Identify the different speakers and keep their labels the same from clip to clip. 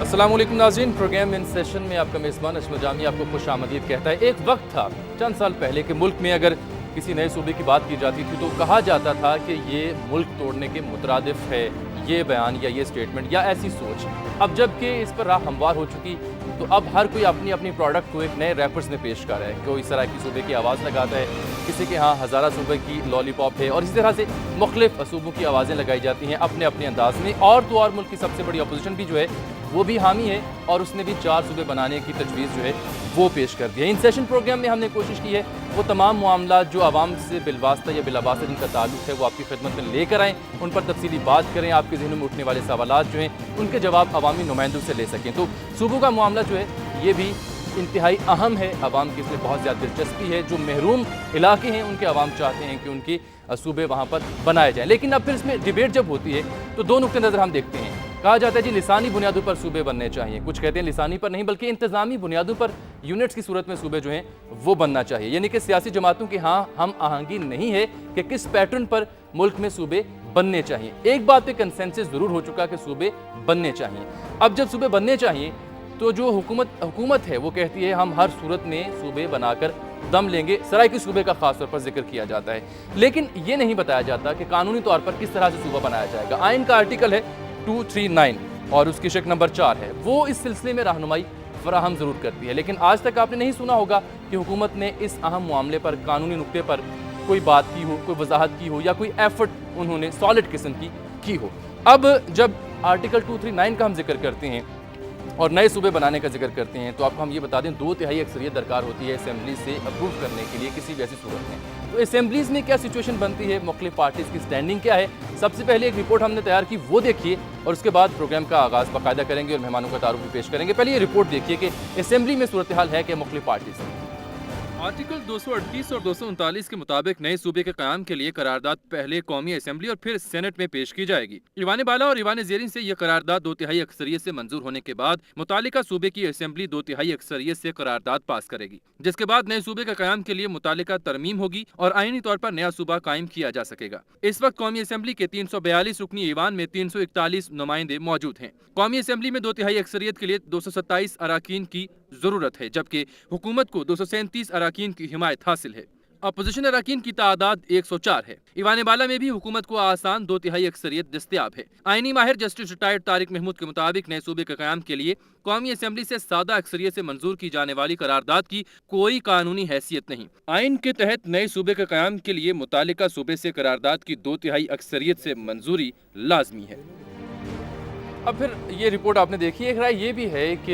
Speaker 1: अस्सलाम वालेकुम नाज़रीन, प्रोग्राम इन सेशन में आपका मेज़बान अजमल जामी आपको खुश आमदीद कहता है। एक वक्त था चंद साल पहले के मुल्क में अगर किसी नए सूबे की बात की जाती थी तो कहा जाता था कि ये मुल्क तोड़ने के मुतरादिफ है, ये बयान या ये स्टेटमेंट या ऐसी सोच। अब जबकि इस पर राह हमवार हो चुकी तो अब हर कोई अपनी अपनी प्रोडक्ट को एक नए रैपर्स में पेश कर रहा है। कोई सराइकी सूबे की आवाज़ लगाता है, किसी के यहाँ हज़ारा सूबे की लॉलीपॉप है और इसी तरह से मुख्तलिफ सूबों की आवाज़ें लगाई जाती हैं अपने अपने अंदाज में। और तो और मुल्क की सबसे बड़ी अपोजिशन भी जो है वो भी हामी है और उसने भी 4 सूबे बनाने की तजवीज़ जो है वो पेश कर दी है। इन सेशन प्रोग्राम में हमने कोशिश की है वो तमाम मामला जो आवाम से बिलवास्ता या बिलावास्ता जिनका ताल्लुक है वो आपकी खिदमत में लेकर आएँ, उन पर तफसीली बात करें, आपके जहनों में उठने वाले सवालात जो हैं उनके जवाब अवामी नुमाइंदों से ले सकें। तो सूबों का मामला जो है ये भी इंतहाई अहम है, आवाम की इसमें बहुत ज़्यादा दिलचस्पी है। जो महरूम इलाके हैं उनके आवाम चाहते हैं कि उनके सूबे वहाँ पर बनाए जाएँ। लेकिन अब फिर इसमें डिबेट जब होती है तो दो नुक्ते नज़र हम देखते हैं। कहा जाता है जी लिसानी बुनियादों पर सूबे बनने चाहिए, कुछ कहते हैं लिसानी पर नहीं बल्कि इंतज़ामी बुनियादों पर यूनिट्स की सूरत में सूबे जो हैं वो बनना चाहिए। यानी कि सियासी जमातों की हाँ हम आहंगी नहीं है कि किस पैटर्न पर मुल्क में सूबे बनने चाहिए। एक बात पे कंसेंसस ज़रूर हो चुका कि सूबे बनने चाहिए। अब जब सूबे बनने चाहिए तो जो हुकूमत है वो कहती है हम हर सूरत में सूबे बनाकर दम लेंगे। सराइकी सूबे का खास तौर पर जिक्र किया जाता है, लेकिन ये नहीं बताया जाता कि कानूनी तौर पर किस तरह से सूबा बनाया जाएगा। आइन का आर्टिकल है 239 और उसकी शक नंबर 4 है, वो इस सिलसिले में रहनुमाई फराहम ज़रूर करती है। लेकिन आज तक आपने नहीं सुना होगा कि हुकूमत ने इस अहम मामले पर कानूनी नुक्ते पर कोई बात की हो, कोई वजाहत की हो या कोई एफर्ट उन्होंने सॉलिड किस्म की हो। अब जब आर्टिकल 239 का हम जिक्र करते हैं और नए सूबे बनाने का जिक्र करते हैं तो आपको हम ये बता दें 2/3 अक्सरियत दरकार होती है असेंबली से अप्रूव करने के लिए किसी भी ऐसी सूरत में। तो असेंबलीज़ में क्या सिचुएशन बनती है, मुख्तलिफ पार्टीज़ की स्टैंडिंग क्या है, सबसे पहले एक रिपोर्ट हमने तैयार की वो देखिए और उसके बाद प्रोग्राम का आगाज़ बाकायदा करेंगे और मेहमानों का तारुफ भी पेश करेंगे। पहले ये रिपोर्ट देखिए कि असेंबली में सूरत हाल है कि मुख्तलिफ पार्टीज़। आर्टिकल 238 और 239 के मुताबिक नए सूबे के क़याम के लिए करारदाद पहले कौमी असेंबली और फिर सेनेट में पेश की जाएगी। ईवान बाला और ईवान ज़ेरिन से यह करारदाद 2/3 अक्सरियत से मंजूर होने के बाद मुतालिका सूबे की असेंबली 2/3 अक्सरियत से करारदाद पास करेगी, जिसके बाद नए सूबे के क़याम के लिए मुतालिका तरमीम होगी और आईनी तौर पर नया सूबा कायम किया जा सकेगा। इस वक्त कौमी असेंबली के 342 रुकनी ईवान में 341 नुमाइंदे मौजूद हैं। कौमी असेंबली में 2/3 अक्सरियत के लिए 227 अराकीन की जरूरत है, जबकि हुकूमत को 237 अराकीन की हिमायत हासिल है। अपोजिशन अराकीन की तादाद 104 है। ईवान बाला में भी हुकूमत को आसान 2/3 अक्सरियत दस्तयाब है। आईनी माहिर जस्टिस रिटायर्ड तारिक महमूद के मुताबिक नए सूबे के क़याम के लिए कौमी असेंबली से सादा अक्सरियत से मंजूर की जाने वाली करारदाद की कोई कानूनी हैसियत नहीं। आइन के तहत नए सूबे के क़याम के लिए मुतालिका सूबे से करारदाद की 2/3 अक्सरियत से मंजूरी लाजमी है। अब फिर ये रिपोर्ट आपने देखी, एक राय ये भी है कि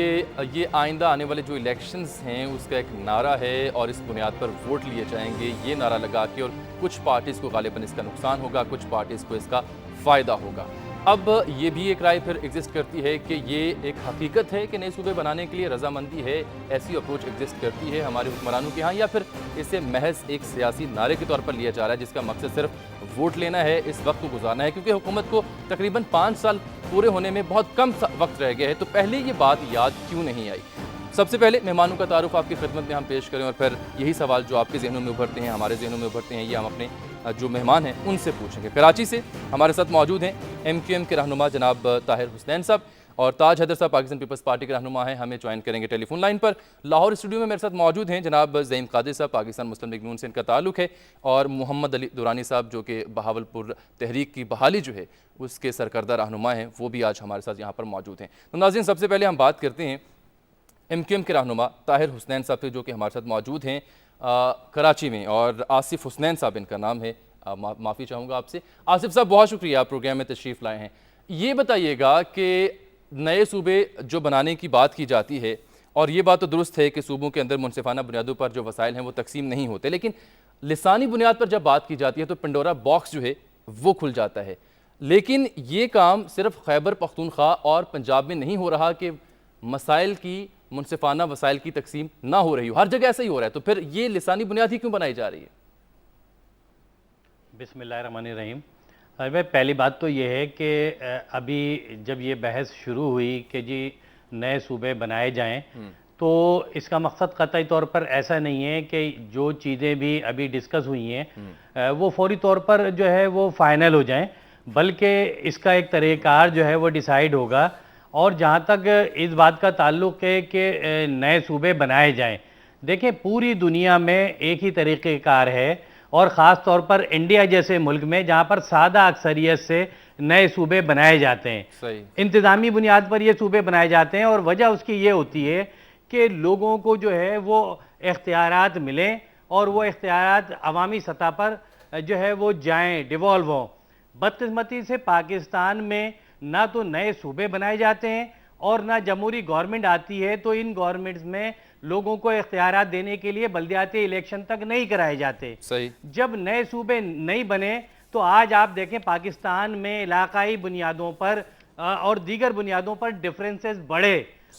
Speaker 1: ये आइंदा आने वाले जो इलेक्शंस हैं उसका एक नारा है और इस बुनियाद पर वोट लिए जाएंगे, ये नारा लगा के, और कुछ पार्टीज़ को गालिबन इसका नुकसान होगा, कुछ पार्टीज़ को इसका फ़ायदा होगा। अब ये भी एक राय फिर एग्जिस्ट करती है कि ये एक हकीकत है कि नए सूबे बनाने के लिए रजामंदी है, ऐसी अप्रोच एग्जिस्ट करती है हमारे हुक्मरानों के यहाँ, या फिर इसे महज एक सियासी नारे के तौर पर लिया जा रहा है जिसका मकसद सिर्फ वोट लेना है, इस वक्त को गुजारना है। क्योंकि हुकूमत को तकरीबन 5 साल पूरे होने में बहुत कम वक्त रह गया है, तो पहले ये बात याद क्यों नहीं आई। सबसे पहले मेहमानों का तारुफ आपकी खिदमत में हम पेश करें और फिर यही सवाल जो आपके जहनों में उभरते हैं, हमारे जहनों में उभरते हैं, ये हम अपने जो मेहमान हैं उनसे पूछेंगे। कराची से हमारे साथ मौजूद हैं MQM के रहनुमा जनाब ताहिर हुसनैन साहब और ताज हैदर साहब पाकिस्तान पीपल्स पार्टी के रहनुमा हैं, हमें ज्वाइन करेंगे टेलीफोन लाइन पर। लाहौर स्टूडियो में मेरे साथ मौजूद हैं जनाब ज़ईम कादिर साहब, पाकिस्तान मुस्लिम लीग नून से इनका ताल्लुक है, और मोहम्मद अली दुरानी साहब जो कि बहावलपुर तहरीक की बहाली जो है उसके सरकर्दा रहनुमा हैं, वो भी आज हमारे साथ यहाँ पर मौजूद हैं। तो नाज़रीन, सबसे पहले हम बात करते हैं MQM के रहनुमा ताहिर हुसनैन साहब से जो कि हमारे साथ मौजूद हैं कराची में, और आसिफ हुसनैन साहब इनका नाम है। माफ़ी चाहूँगा आपसे। आसिफ साहब, बहुत शुक्रिया आप प्रोग्राम में तशरीफ़ लाए हैं। ये बताइएगा कि नए सूबे जो बनाने की बात की जाती है, और ये बात तो दुरुस्त है कि सूबों के अंदर मुनसिफाना बुनियादों पर जो वसाइल हैं वो तकसीम नहीं होते, लेकिन लिसानी बुनियाद पर जब बात की जाती है तो पंडोरा बॉक्स जो है वो खुल जाता है। लेकिन ये काम सिर्फ खैबर पख्तूनख्वा और पंजाब में नहीं हो रहा कि मसाइल की मुनसिफाना वसाइल की तकसीम ना हो रही हो, हर जगह ऐसा ही हो रहा है। तो फिर ये लिसानी बुनियाद ही क्यों बनाई जा रही है?
Speaker 2: बिस्मिल्लाहिर्रहमानिर्रहीम। भाई, पहली बात तो ये है कि अभी जब ये बहस शुरू हुई कि जी नए सूबे बनाए जाएं, तो इसका मकसद कतई तौर पर ऐसा नहीं है कि जो चीज़ें भी अभी डिस्कस हुई हैं वो फौरी तौर पर जो है वो फाइनल हो जाएं, बल्कि इसका एक तरीक़ार जो है वो डिसाइड होगा और जहाँ तक इस बात का ताल्लुक है कि नए सूबे बनाए जाएं, देखिए पूरी दुनिया में एक ही तरीक़ेकार है और ख़ास तौर पर इंडिया जैसे मुल्क में जहाँ पर सादा अक्सरियत से नए सूबे बनाए जाते हैं,
Speaker 1: सही
Speaker 2: इंतज़ामी बुनियाद पर ये सूबे बनाए जाते हैं और वजह उसकी ये होती है कि लोगों को जो है वो इख्तियारात मिलें और वो इख्तियारात अवामी सतह पर जो है वो जाएं, डिवॉल्व हों। बदकिस्मती से पाकिस्तान में ना तो नए सूबे बनाए जाते हैं और ना जमहूरी गवर्नमेंट आती है, तो इन गवर्नमेंट्स में लोगों को इख्तियारात देने के लिए बल्दियाती इलेक्शन तक नहीं कराए जाते।
Speaker 1: सही।
Speaker 2: जब नए सूबे नहीं बने तो आज आप देखें पाकिस्तान में इलाकाई बुनियादों पर और दीगर बुनियादों पर डिफरेंसेस बढ़े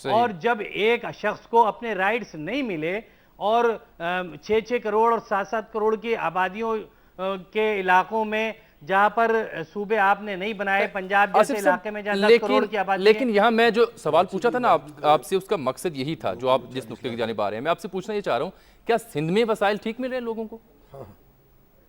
Speaker 2: और जब एक शख्स को अपने राइट्स नहीं मिले और 6-6 करोड़ और 7-7 करोड़ की आबादियों के इलाकों में जहां पर सूबे आपने नहीं बनाए, पंजाब जैसे इलाके में जहां 10 करोड़ की आबादी,
Speaker 1: लेकिन यहाँ मैं जो सवाल पूछा था ना आपसे, उसका मकसद यही था जो आप जिस नुक्ते की जानिब आ रहे हैं। मैं आपसे पूछना ये चाह रहा हूँ, क्या सिंध में वसाइल ठीक मिल रहे हैं लोगों को?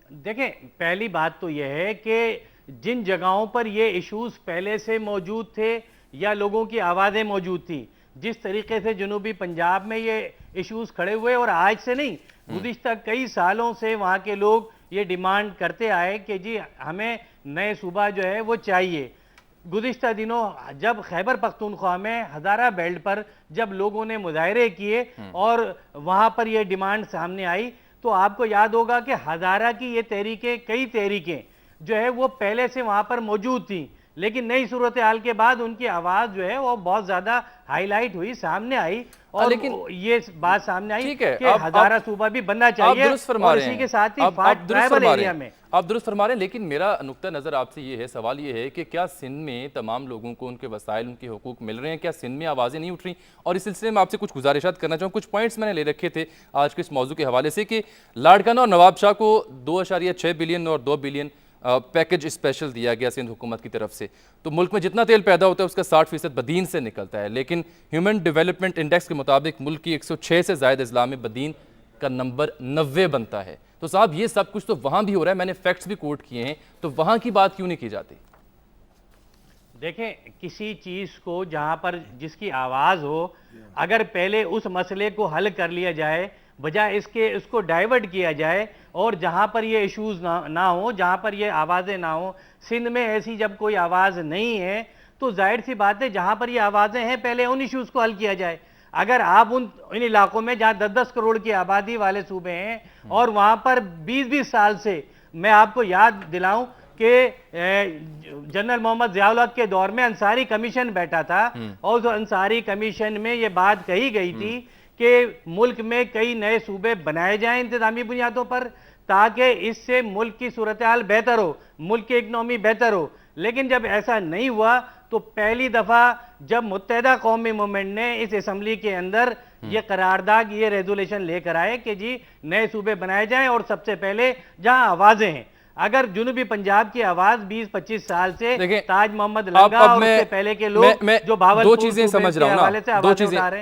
Speaker 2: देखें, पहली बात तो यह है कि जिन जगहों पर ये इश्यूज पहले से मौजूद थे या लोगों की आवाज़ें मौजूद थी, जिस तरीके से जनूबी पंजाब में ये इश्यूज खड़े हुए और आज से नहीं, गुज़िश्ता कई सालों से वहाँ के लोग ये डिमांड करते आए कि जी हमें नए सूबा जो है वो चाहिए। गुज़िश्ता दिनों जब खैबर पख्तूनख्वा में हज़ारा बेल्ट पर जब लोगों ने मुजाहरे किए और वहाँ पर ये डिमांड सामने आई, तो आपको याद होगा कि हज़ारा की ये तहरीकें, कई तहरीकें जो है वो पहले से वहाँ पर मौजूद थी, लेकिन नई सूरत हाल के बाद उनकी आवाज़ जो है वो बहुत ज़्यादा हाईलाइट हुई, सामने आई और लेकिन ये बात सामने आई कि हज़ारा सूबा भी बनना चाहिए और इसी के साथ ही ट्राइबल एरिया में।
Speaker 1: आप दुरुस्त फरमा रहे हैं, लेकिन मेरा नुक्ता नज़र आपसे ये है, सवाल ये है कि क्या सिंध में तमाम लोगों को उनके वसाइल, उनके हुकूक मिल रहे हैं? क्या सिंध में आवाज़ें नहीं उठ रही? और इस सिलसिले में आपसे कुछ गुजारिशात करना चाहूँ। कुछ पॉइंट्स मैंने ले रखे थे आज के इस मौजू के हवाले से कि लाड़काना और नवाब शाह को 2.6 बिलियन और 2 बिलियन पैकेज स्पेशल दिया गया सिंध हुकूमत की तरफ से। तो मुल्क में जितना तेल पैदा होता है उसका 60% बदीन से निकलता है, लेकिन ह्यूमन डेवलपमेंट इंडेक्स के मुताबिक मुल्क की 106 से ज़ायद अजला में बदीन का नंबर 90 बनता है। तो साहब ये सब कुछ तो वहाँ भी हो रहा है, मैंने फैक्ट्स भी कोट किए हैं, तो वहाँ की बात क्यों नहीं की जाती?
Speaker 2: देखें, किसी चीज़ को जहाँ पर जिसकी आवाज़ हो, अगर पहले उस मसले को हल कर लिया जाए, बजाय इसके उसको डाइवर्ट किया जाए और जहाँ पर ये इश्यूज़ ना हो, जहाँ पर ये आवाज़ें ना हो। सिंध में ऐसी जब कोई आवाज़ नहीं है तो जाहिर सी बात है जहाँ पर ये आवाज़ें हैं पहले उन इश्यूज़ को हल किया जाए। अगर आप इन इलाकों में जहाँ 10-10 करोड़ की आबादी वाले सूबे हैं और वहाँ पर 20-20 साल से, मैं आपको याद दिलाऊं कि जनरल मोहम्मद ज़ियाउल हक के दौर में अंसारी कमीशन बैठा था और उस अंसारी कमीशन में ये बात कही गई थी कि मुल्क में कई नए सूबे बनाए जाएं इंतज़ामी बुनियादों पर, ताकि इससे मुल्क की सूरत हाल बेहतर हो, मुल्क की इकनॉमी बेहतर हो। लेकिन जब ऐसा नहीं हुआ तो पहली दफ़ा जब मुत्तहिदा कौमी मूवमेंट ने इस असम्बली के अंदर ये करारदाद, ये रेजोल्यूशन लेकर आए कि जी नए सूबे बनाए जाएं और सबसे पहले जहां आवाज़ें हैं, अगर जुनूबी पंजाब की आवाज 20-25 साल से ताज मोहम्मद लगा और उससे पहले के लोग जो भावलपुर,
Speaker 1: दो चीजें समझ रहा हूँ ना,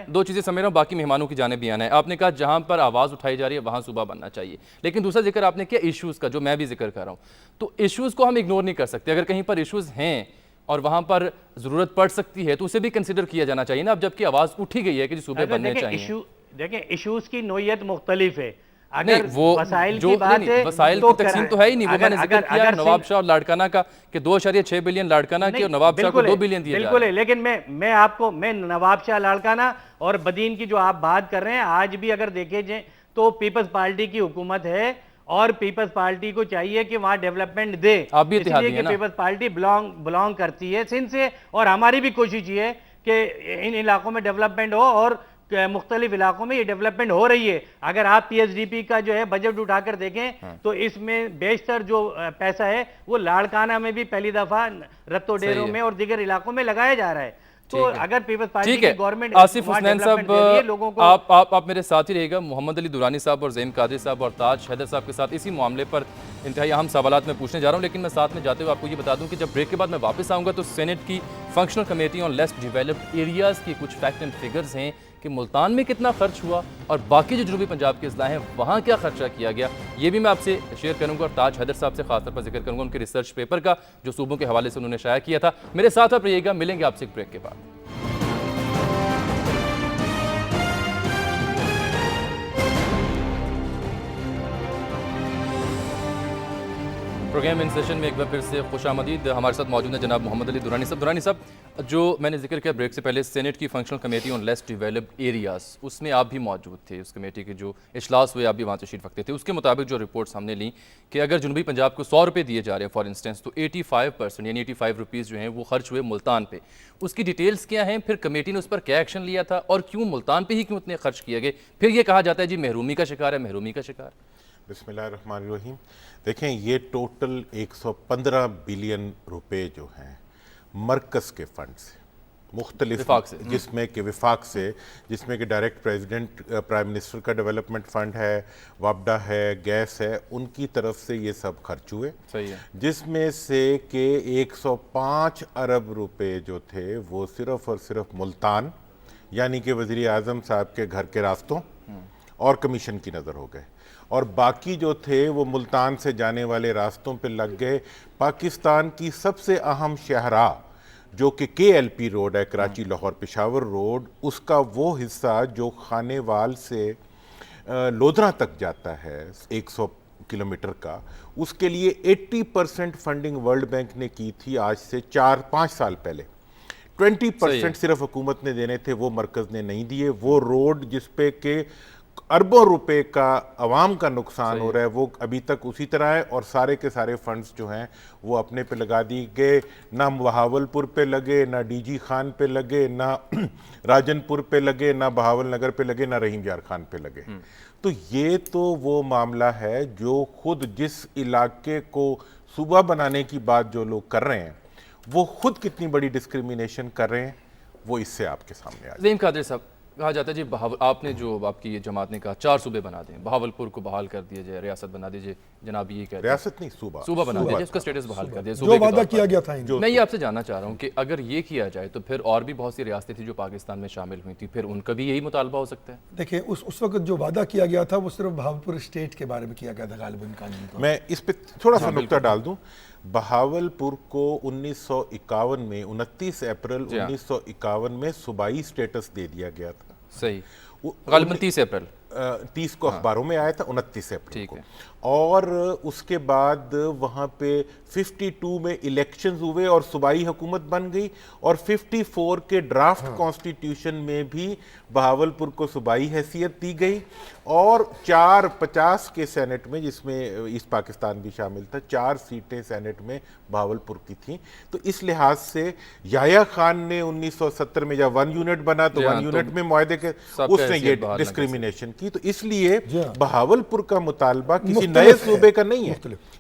Speaker 1: दो चीजें समझ रहा हूँ, बाकी मेहमानों की जाने भी आना है। आपने कहा जहां पर आवाज उठाई जा रही है वहां सूबा बनना चाहिए, लेकिन दूसरा जिक्र आपने किया इश्यूज का, जो मैं भी जिक्र कर रहा हूँ। तो इश्यूज को हम इग्नोर नहीं कर सकते। अगर कहीं पर इश्यूज हैं और वहां पर जरूरत पड़ सकती है तो उसे भी कंसिडर किया जाना चाहिए ना। अब जबकि आवाज उठी गई है कि सूबे बनने चाहिए।
Speaker 2: देखें, इश्यूज की नोयत मुख्तलिफ है।
Speaker 1: अगर वो वसाइल की बात है, वसाइल की तकसीम तो है ही नहीं। वो मैंने जिक्र किया नवाब शाह और लाड़काना का कि 2.6 बिलियन लाड़काना की और नवाब शाह को 2 बिलियन दिए
Speaker 2: बिल्कुल है। लेकिन मैं नवाब शाह, लाड़काना और बदीन की जो आप बात कर रहे हैं, आज भी अगर देखे जाए तो पीपल्स पार्टी की हुकूमत है और पीपल्स पार्टी को चाहिए कि वहां डेवलपमेंट दे।
Speaker 1: आप भी
Speaker 2: इसलिए कि पीपल्स पार्टी बिलोंग करती है सिंध से और हमारी भी कोशिश ये है कि इन इलाकों में डेवलपमेंट हो और मुख्तलिफ इलाकों में ये डेवलपमेंट हो रही है। अगर आप पीएचडीपी का जो है बजट उठाकर देखें तो इसमें बेशतर जो पैसा है वो लाड़काना में भी पहली दफा रत्तो डेरों में और दीगर इलाकों में लगाया जा रहा है। तो अगर पीपल्स पार्टी की गवर्नमेंट,
Speaker 1: आसिफ हुसैन साहब लोगों को आप मेरे साथ ही रहेगा। मोहम्मद अली दुरानी साहब और ज़हीम कादरी साहब और ताज हैदर साहब के साथ इसी मामले पर इंतहाई अहम सवालात में पूछने जा रहा हूँ। लेकिन मैं साथ में जाते हुए आपको ये बता दूं कि जब ब्रेक के बाद मैं वापस आऊँगा तो सेनेट की functional committee on less developed areas की कुछ फैक्ट एंड फिगर्स हैं कि मुल्तान में कितना खर्च हुआ और बाकी जो जनूबी पंजाब के अजला हैं वहाँ क्या खर्चा किया गया, ये भी मैं आपसे शेयर करूँगा। और ताज हैदर साहब से खासतौर पर जिक्र करूँगा उनके रिसर्च पेपर का जो सूबों के हवाले से उन्होंने शाया किया था। मेरे साथ आप रहिएगा, मिलेंगे आपसे एक ब्रेक के बाद। प्रोग्राम इन सेशन में एक बार फिर से खुशामदीद। हमारे साथ मौजूद है जनाब मोहम्मद अली दुरानी साहब। दुरानी साहब, जो मैंने जिक्र किया ब्रेक से पहले, सेनेट की functional committee on less developed areas, उसमें आप भी मौजूद थे। उस कमेटी के जो इजलास हुए आप भी वहाँ तशरीफ रखते थे। उसके मुताबिक जो रिपोर्ट्स हमने ली कि अगर जनूबी पंजाब को 100 रुपये दिए जा रहे हैं फॉर इंस्टेंस, तो 85% यानी 85 रुपीज़ जो हैं वो खर्च हुए मुल्तान पे। उसकी डिटेल्स क्या हैं, फिर कमेटी ने उस पर क्या एक्शन लिया था और क्यों मुल्तान पे ही क्यों इतने खर्च किए गए? फिर ये कहा जाता है जी महरूमी का शिकार है, महरूमी का शिकार।
Speaker 3: बिस्मिल्लाहिर्रहमानिर्रहीम। देखें, ये टोटल 115 बिलियन रुपए जो हैं मरकज़ के फंड से, मुख्तलिफ
Speaker 1: विफाक से,
Speaker 3: जिसमें कि विफाक से, जिसमें कि डायरेक्ट प्रेसिडेंट प्राइम मिनिस्टर का डेवलपमेंट फ़ंड है, वापडा है, गैस है, उनकी तरफ से ये सब खर्च हुए।
Speaker 1: सही है।
Speaker 3: जिसमें से कि 105 अरब रुपए जो थे वो सिर्फ़ और सिर्फ मुल्तान यानी कि वज़ीर आज़म साहब के घर के रास्तों और कमीशन की नज़र हो गए, और बाकी जो थे वो मुल्तान से जाने वाले रास्तों पे लग गए। पाकिस्तान की सबसे अहम शहरा जो कि KLP रोड है, कराची लाहौर पेशावर रोड, उसका वो हिस्सा जो खानेवाल से लोधरा तक जाता है 100 किलोमीटर का, उसके लिए 80% फंडिंग वर्ल्ड बैंक ने की थी आज से 4-5 साल पहले। 20% सिर्फ हुकूमत ने देने थे, वो मरकज़ ने नहीं दिए। वो रोड जिस पे के अरबों रुपए का अवाम का नुकसान हो रहा है, वो अभी तक उसी तरह है, और सारे के सारे फंड्स जो हैं वो अपने पे लगा दिए गए। ना बहावलपुर पे लगे, ना DG खान पे लगे, ना राजनपुर पे लगे, ना बहावल नगर पे लगे, ना रहीम यार खान पे लगे। तो ये तो वो मामला है जो खुद जिस इलाके को सूबा बनाने की बात जो लोग कर रहे हैं, वो खुद कितनी बड़ी डिस्क्रिमिनेशन कर रहे हैं, वो इससे आपके सामने आ
Speaker 1: ज़हीम कादिर साहब, कहा जाता है जी आपने जो आपकी ये जमात ने कहा 4 सूबे बना दें, बहावलपुर को बहाल कर दिया जाए, रियासत बना दीजिए। जनाब ये कहते हैं
Speaker 3: रियासत नहीं, सूबा
Speaker 1: बना दीजिए, उसका स्टेटस बहाल कर दिया,
Speaker 4: जो वादा किया गया था।
Speaker 1: मैं ये आपसे जानना चाह रहा हूँ कि अगर ये किया जाए तो फिर और भी बहुत सी रियासतें थी जो पाकिस्तान में शामिल हुई थी, फिर उनका भी यही मुतालबा हो सकता है?
Speaker 4: देखिए, उस वक्त जो वादा किया गया था वो सिर्फ बहावलपुर स्टेट के बारे में किया गया था गालिबन कानून को।
Speaker 3: मैं इस पे थोड़ा सा नुक्ता डाल दूं। बहावलपुर को 1951 में 29 अप्रैल 1951 में सूबाई स्टेटस दे दिया गया था।
Speaker 1: सही, गालिबन 30 अप्रैल
Speaker 3: 30 को अखबारों में आया था, 29 अप्रैल को।
Speaker 1: है।
Speaker 3: और उसके बाद वहाँ पे 52 में इलेक्शंस हुए और सूबाई हुकूमत बन गई, और 54 के ड्राफ्ट कॉन्स्टिट्यूशन में भी बहावलपुर को सूबाई हैसियत दी गई, और 450 के सेनेट में, जिसमें ईस्ट पाकिस्तान भी शामिल था, 4 सीटें सेनेट में बहावलपुर की थी। तो इस लिहाज से याया खान ने 1970 में जब 1 यूनिट बना तो 1 यूनिट में मुआहदे के उसने ये डिस्क्रिमिनेशन की। तो इसलिए बहावलपुर का मुतालबा किसी नए सूबे का नहीं है।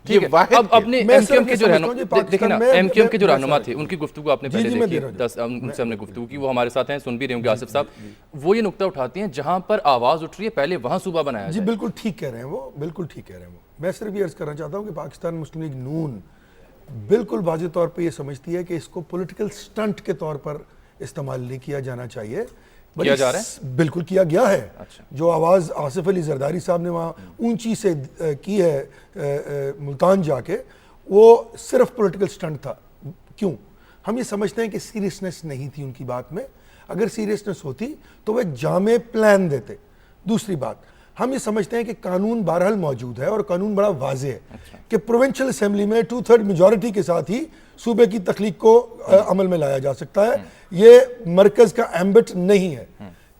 Speaker 1: ठीक है, अब अपने एमक्यूएम के जो देखिए ना, एमक्यूएम के जो रहनुमा थे उनकी गुफ्तगू आपने पहले देखी, उनसे हमने गुफ्तगू की, वो हमारे साथ हैं, सुन भी रहे होंगे आसिफ साहब। वो ये नुक्ता उठाते हैं जहां पर आवाज उठ रही है पहले वहां सूबा बनाया
Speaker 4: जी,
Speaker 1: जाए।
Speaker 4: बिल्कुल ठीक कह रहे हैं वो, बिल्कुल ठीक कह रहे हैं वो। मैं सिर्फ ये अर्ज करना चाहता हूँ कि पाकिस्तान मुस्लिम लीग नून बिल्कुल वाज़ेह तौर पर यह समझती है कि इसको पॉलिटिकल स्टंट के तौर पर इस्तेमाल नहीं किया जाना चाहिए।
Speaker 1: किया जा रहा है?
Speaker 4: बिल्कुल किया गया है।
Speaker 1: अच्छा।
Speaker 4: जो आवाज़ आसिफ अली जरदारी साहब ने वहाँ ऊंची से की है मुल्तान जाके, वो सिर्फ पॉलिटिकल स्टंट था। क्यों? हम ये समझते हैं कि सीरियसनेस नहीं थी उनकी बात में। अगर सीरियसनेस होती तो वो एक जामे प्लान देते। दूसरी बात, हम ये समझते हैं कि कानून बहरहाल मौजूद है और कानून बड़ा वाज़ेह है। अच्छा। कि प्रोविंशियल असेंबली में 2/3 मेजॉरिटी के साथ ही सूबे की तख्लीक को अमल में लाया जा सकता है। ये मरकज का एम्बिट नहीं है।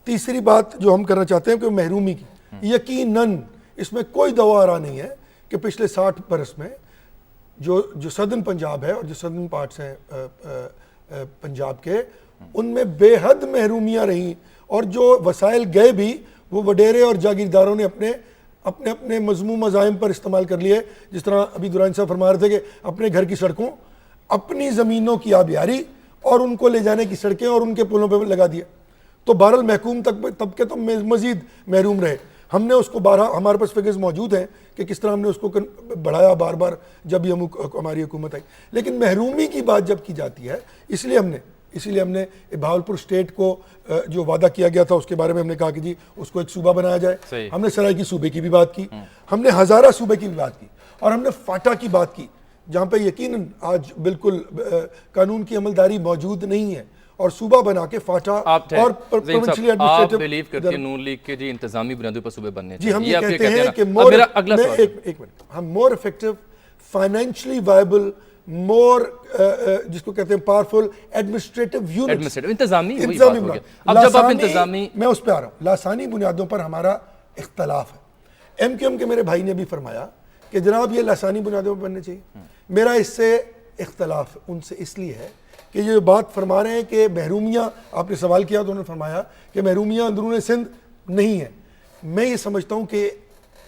Speaker 4: तीसरी बात जो हम करना चाहते हैं कि महरूमी की, यकीनन इसमें कोई दवारा नहीं है कि पिछले 60 बरस में जो सदर्न पंजाब है और जो सदर्न पार्ट्स हैं पंजाब के, उनमें बेहद महरूमियाँ रहीं, और जो वसाइल गए भी वो वडेरे और जागीरदारों ने अपने अपने अपने मजमू मज़ाहिम पर इस्तेमाल कर लिए। जिस तरह अभी दुरानी साहब फरमा रहे थे कि अपने घर की सड़कों, अपनी ज़मीनों की आबियारी और उनको ले जाने की सड़कें और उनके पुलों पर लगा दिया। तो बहरहाल महकूम तबके तो मज़ीद महरूम रहे। हमने उसको हमारे पास फिगर्स मौजूद हैं कि किस तरह हमने उसको बढ़ाया बार बार जब भी हमारी हुकूमत आई। लेकिन महरूमी की बात जब की जाती है, इसलिए हमने बहावलपुर स्टेट को जो वादा किया गया था उसके बारे में हमने कहा कि जी उसको एक सूबा बनाया जाए। हमने सराइकी सूबे की भी बात की, हमने हज़ारा सूबे की भी बात की, और हमने फाटा की बात की, जहाँ पे यकीनन आज बिल्कुल कानून की अमलदारी मौजूद नहीं है, और सूबा बना के फाटा और प्रोविंशियली
Speaker 1: आप बिलीव करते हैं नून लीग के जी इंतजामी बुनियादों पर सूबे बनने
Speaker 4: जी, हम
Speaker 1: ये
Speaker 4: कहते हैं कि मोर
Speaker 1: अगला सवाल,
Speaker 4: एक मिनट, हम मोर इफेक्टिव फाइनेंशियली वायबल, मोर जिसको कहते हैं पावरफुल एडमिनिस्ट्रेटिव यूनिट,
Speaker 1: एडमिनिस्ट्रेटिव इंतजामी वही बात हो गया। अब जब आप इंतजामी,
Speaker 4: मैं उस पर आ रहा हूं, लासानी बुनियादों पर हमारा इख्तलाफ है। एमक्यूएम के मेरे भाई ने भी फरमाया कि जनाब ये लासानी बुनियादों पर बनने चाहिए। मेरा इससे इख्तलाफ उनसे इसलिए है कि ये बात फरमा रहे हैं कि महरूमियाँ, आपने सवाल किया तो उन्होंने फरमाया कि महरूमियाँ अंदरून सिंध नहीं है। मैं ये समझता हूँ कि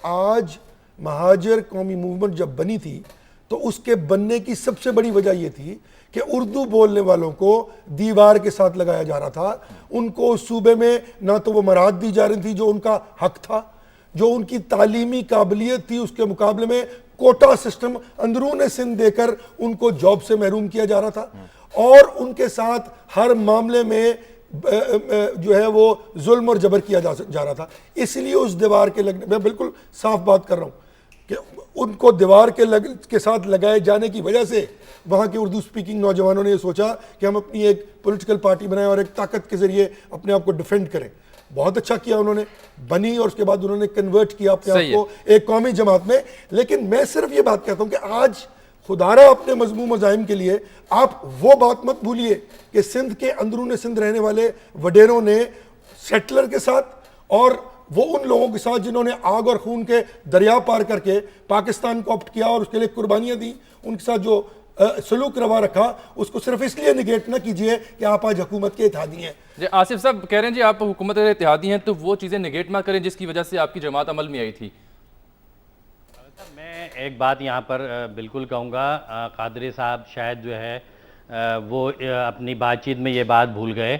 Speaker 4: आज महाजर कौमी मूवमेंट जब बनी थी तो उसके बनने की सबसे बड़ी वजह यह थी कि उर्दू बोलने वालों को दीवार के साथ लगाया जा रहा था। उनको सूबे में ना तो वो मराद दी जा रही थी जो उनका हक था, जो उनकी तालीमी काबिलियत थी उसके मुकाबले में कोटा सिस्टम अंदरून सिंध देकर उनको जॉब से महरूम किया जा रहा था, और उनके साथ हर मामले में जो है वो जुल्म और जबर किया जा रहा था। इसलिए उस दीवार के लगने, मैं बिल्कुल साफ बात कर रहा हूँ कि उनको दीवार के साथ लगाए जाने की वजह से वहाँ के उर्दू स्पीकिंग नौजवानों ने ये सोचा कि हम अपनी एक पॉलिटिकल पार्टी बनाएं और एक ताकत के जरिए अपने आप को डिफेंड करें। बहुत अच्छा किया उन्होंने, बनी और उसके बाद उन्होंने कन्वर्ट किया अपने आप को एक कौमी जमात में। लेकिन मैं सिर्फ ये बात कहता हूँ कि आज खुदारा अपने मजमूम मज़ाहिम के लिए आप वो बात मत भूलिए कि सिंध के अंदरून सिंध रहने वाले वडेरों ने सेटलर के साथ और वो उन लोगों के साथ जिन्होंने आग और खून के दरिया पार करके पाकिस्तान को ऑप्ट किया और उसके लिए कुर्बानियां दी, उनके साथ जो सलूक रवा रखा, उसको सिर्फ इसलिए निगेट ना कीजिए कि आप आज हुकूमत के इत्तेहादी हैं।
Speaker 1: जी आसिफ साहब कह रहे हैं जी आप हुकूमत के इत्तेहादी हैं, तो वो चीज़ें निगेट ना करें जिसकी वजह से आपकी जमात अमल में आई थी।
Speaker 2: मैं एक बात यहाँ पर बिल्कुल कहूँगा, कादरी साहब शायद जो है वो अपनी बातचीत में ये बात भूल गए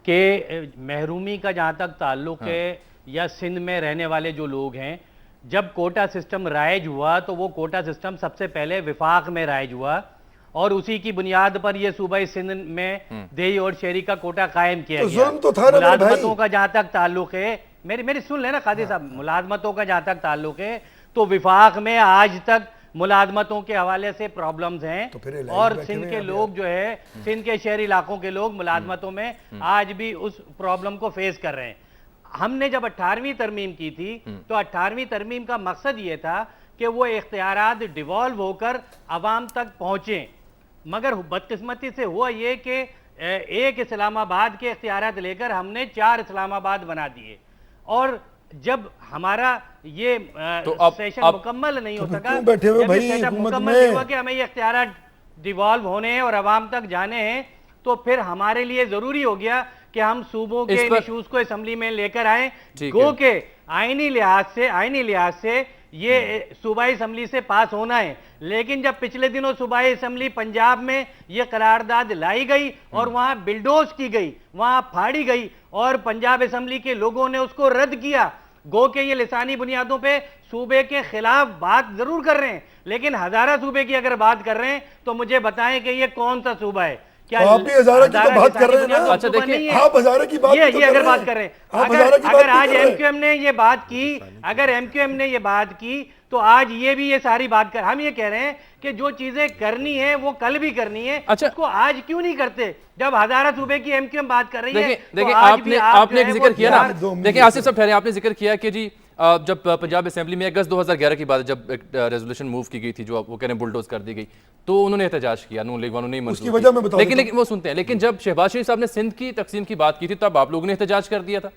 Speaker 2: कि महरूमी का जहाँ तक ताल्लुक़ है या सिंध में रहने वाले जो लोग हैं, जब कोटा सिस्टम राइज हुआ तो वो कोटा सिस्टम सबसे पहले विफाक में राइज हुआ और उसी की बुनियाद पर ये सूबा सिंध में देही और शहरी का कोटा कायम किया गया।
Speaker 4: जुल्म तो था ना मेरे भाई।
Speaker 2: मुलाजमतों का जहाँ तक ताल्लुक़ है, मेरी सुन लेना कादिर साहब, मुलाजमतों का जहाँ तक ताल्लुक़ है तो विफाक में आज तक मुलाजमतों के हवाले से प्रॉब्लम्स हैं,
Speaker 4: तो
Speaker 2: और सिंध के लोग जो है, सिंध के शहरी इलाकों के लोग मुलाजमतों में आज भी उस प्रॉब्लम को फेस कर रहे हैं। हमने जब 18वीं तरमीम की थी तो 18वीं तरमीम का मकसद ये था कि वो इख्तियारात डिवॉल्व होकर अवाम तक पहुंचे, मगर बदकिस्मती से हुआ ये कि एक इस्लामाबाद के इख्तियारात लेकर हमने 4 इस्लामाबाद बना दिए, और जब हमारा ये
Speaker 1: तो
Speaker 2: सेशन मुकम्मल नहीं हो सका,
Speaker 4: बैठे हुए भाई
Speaker 2: सेशन
Speaker 4: हुकूमत
Speaker 2: मुकम्मल नहीं हुआ कि हमें ये इख्तियारात डिवॉल्व होने हैं और अवाम तक जाने हैं, तो फिर हमारे लिए जरूरी हो गया कि हम सूबों के इश्यूज को असेंबली में लेकर आए। गो के आईनी लिहाज से ये सूबाई असेंबली से पास होना है, लेकिन जब पिछले दिनों सूबाई असेंबली पंजाब में ये करारदाद लाई गई और वहां बिल्डोज की गई, वहां फाड़ी गई और पंजाब असेंबली के लोगों ने उसको रद्द किया। गो के ये लिसानी बुनियादों पे सूबे के खिलाफ बात जरूर कर रहे हैं, लेकिन हजारा सूबे की अगर बात कर रहे हैं तो मुझे बताएं कि ये कौन सा सूबा है। क्या
Speaker 4: आप भी हजारा की तो बात कर रहे हैं ना?
Speaker 1: अच्छा देखिए,
Speaker 4: आप हजारा की बात
Speaker 2: ये अगर बात कर रहे हैं, अगर आज एमक्यूएम ने ये बात की, अगर एमक्यूएम ने ये बात की तो आज ये भी ये सारी बात कर, हम ये कह रहे हैं कि जो चीजें करनी है वो कल भी करनी है।
Speaker 1: अच्छा,
Speaker 2: उसको आज क्यों नहीं करते जब हजारा सूबे की एमक्यूएम बात कर रही है?
Speaker 1: देखिए आपने एक जिक्र किया ना, देखिए आसिफ साहब ठहरे, आपने जिक्र किया कि जी जब पंजाब असेंबली में अगस्त 2011 की बात, जब एक रेजोल्यूशन मूव की गई थी जो वो कह रहे हैं बुलडोज कर दी गई, तो उन्होंने एहतजाज किया, नून लीग वालों ने
Speaker 4: उसकी वजह मैं बताऊं,
Speaker 1: लेकिन वो सुनते हैं। लेकिन जब शहबाज शरीफ साहब ने सिंध की तकसीम की बात की थी तब आप लोगों ने एहतजाज कर दिया था।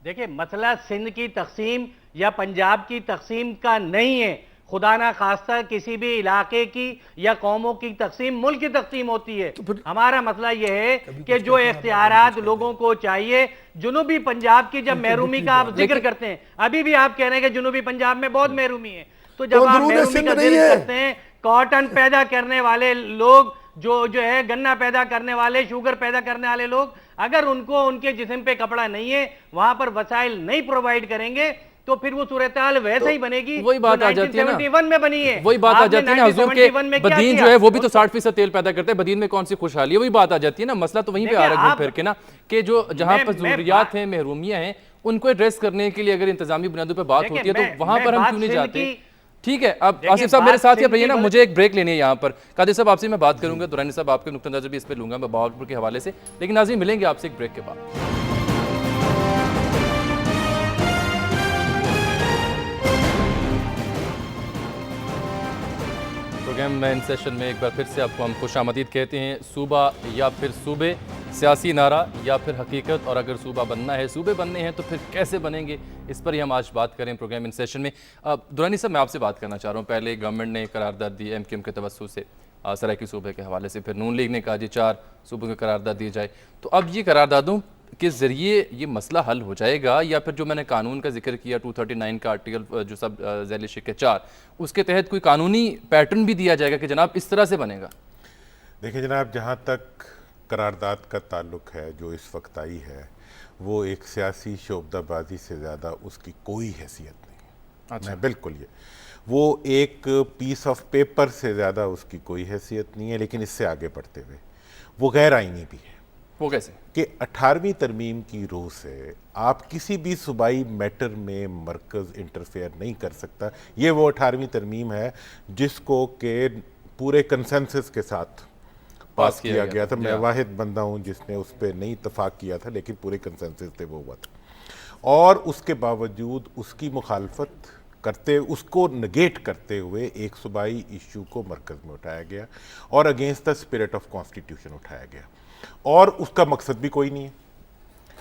Speaker 2: देखिए मसला सिंध की तकसीम या पंजाब की तकसीम का नहीं है, खुदा ना खास्ता किसी भी इलाके की या कौमों की तकसीम मुल्क की तकसीम होती है। हमारा मसला यह है कि जो इख्तियारात लोगों को चाहिए, जुनूबी पंजाब की जब महरूमी का आप जिक्र करते हैं, अभी भी आप कह रहे हैं कि जुनूबी पंजाब में बहुत महरूमी है, तो जब आप महरूमी का जिक्र करते हैं, कॉटन पैदा करने वाले लोग, जो है गन्ना पैदा करने वाले, शुगर पैदा करने वाले लोग, अगर उनको उनके जिस्म पे कपड़ा नहीं है, वहां पर वसाइल नहीं प्रोवाइड करेंगे, तो फिर वो सूरत-ए-हाल वैसे ही बनेगी।
Speaker 1: वही बात आ जाती है ना,
Speaker 2: 1971 में बनी है,
Speaker 1: वही बात आ जाती है ना हुजूर के बदीन जो है वो भी तो 60% तेल पैदा करते हैं, बदीन में कौन सी खुशहाली है? वही बात आ जाती है ना, मसला तो वहीं पे आ रहा है घूम फिर के ना, कि जो जहां पर जरूरियात हैं, महरूमियां हैं, उनको एड्रेस करने के लिए अगर इंतजामी बुनियादों पर बात होती है तो वहां पर हम क्यों नहीं जाते? ठीक है, अब आसिफ साहब मेरे साथ ही रहिए ना, मुझे एक ब्रेक लेनी है यहाँ पर। कादिर साहब आपसे मैं बात करूंगा, दुरानी साहब आपके नुक्ता नजर भी इस पर लूंगा मैं बहावलपुर के हवाले से, लेकिन नाज़रीन मिलेंगे आपसे एक ब्रेक के बाद। प्रोग्राम में इन सेशन में एक बार फिर से आपको हम खुशामदीद कहते हैं। सूबा या फिर सूबे, सियासी नारा या फिर हकीकत, और अगर सूबा बनना है, सूबे बनने हैं तो फिर कैसे बनेंगे, इस पर ही हम आज बात करें प्रोग्राम इन सेशन में। दुरानी साहब, मैं आपसे बात करना चाह रहा हूँ। पहले गवर्नमेंट ने करारदाद दी MQM के तवज्जो से सराइकी सूबे के हवाले से, फिर नून लीग ने कहा जी 4 सूबों की करारदाद दी जाए। तो अब ये करारदादों के ज़रिए ये मसला हल हो जाएगा, या फिर जो मैंने कानून का जिक्र किया 239 का आर्टिकल जो सब झैल शिक 4, उसके तहत कोई कानूनी पैटर्न भी दिया जाएगा कि जनाब इस तरह से बनेगा?
Speaker 3: देखिए जनाब, जहाँ तक करारदाद का ताल्लुक है जो इस वक्त आई है, वो एक सियासी शोबदाबाजी से ज़्यादा उसकी कोई हैसियत नहीं है।
Speaker 1: अच्छा।
Speaker 3: मैं बिल्कुल ये वो एक पीस ऑफ पेपर से ज़्यादा उसकी कोई हैसियत नहीं है। लेकिन इससे आगे बढ़ते हुए वो गैर आईनी भी है।
Speaker 1: वो कैसे?
Speaker 3: कि 18वीं तरमीम की रूह से आप किसी भी सूबाई मैटर में मरकज़ इंटरफेयर नहीं कर सकता। ये वो 18वीं तरमीम है जिसको के पूरे कंसेंसस के साथ पास किया गया था। मैं वाहिद बंदा हूँ जिसने उस पर नहीं इत्तफाक किया था, लेकिन पूरे कंसेंसस थे वो हुआ था। और उसके बावजूद उसकी मुखालफत करते, उसको नेगेट करते हुए एक सूबाई इशू को मरकज़ में उठाया गया और against the spirit of constitution उठाया गया। और उसका मकसद भी कोई नहीं है